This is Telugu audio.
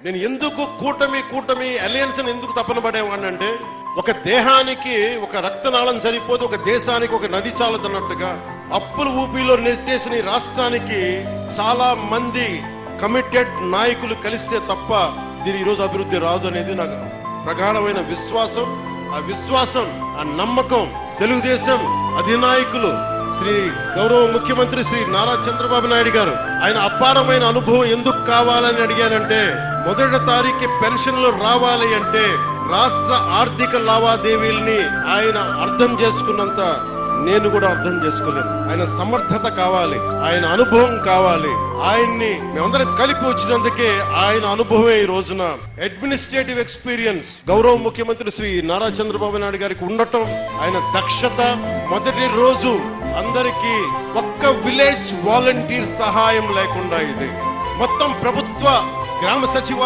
నేను ఎందుకు కూటమి అలయన్స్ అని ఎందుకు తపన పడేవాడినంటే, ఒక దేహానికి ఒక రక్తనాళం సరిపోదు, ఒక దేశానికి ఒక నది చాలదన్నట్టుగా అప్పుల ఊపిలో నెట్టేసిన ఈ రాష్ట్రానికి చాలా మంది కమిటెడ్ నాయకులు కలిస్తే తప్ప దీని ఈరోజు అభివృద్ధి రాదు అనేది నాకు ప్రగాఢమైన విశ్వాసం. ఆ విశ్వాసం, ఆ నమ్మకం తెలుగుదేశం అధినాయకులు శ్రీ గౌరవ ముఖ్యమంత్రి శ్రీ నారా చంద్రబాబు నాయుడు గారు, ఆయన అపారమైన అనుభవం ఎందుకు కావాలని అడిగానంటే, మొదటి తారీఖు పెన్షన్లు రావాలి అంటే రాష్ట్ర ఆర్థిక లావాదేవీల్ని ఆయన అర్థం చేసుకున్నంత నేను కూడా అర్థం చేసుకోలేను. ఆయన సమర్థత కావాలి, ఆయన అనుభవం కావాలి. ఆయన్ని మేమందరం కలిపి వచ్చినందుకే ఆయన అనుభవమే ఈ రోజున అడ్మినిస్ట్రేటివ్ ఎక్స్పీరియన్స్ గౌరవ ముఖ్యమంత్రి శ్రీ నారా చంద్రబాబు నాయుడు గారికి ఉండటం, ఆయన దక్షత. మొదటి రోజు అందరికీ ఒక్క విలేజ్ వాలంటీర్ సహాయం లేకుండా ఇది మొత్తం ప్రభుత్వ గ్రామ సచివాలయం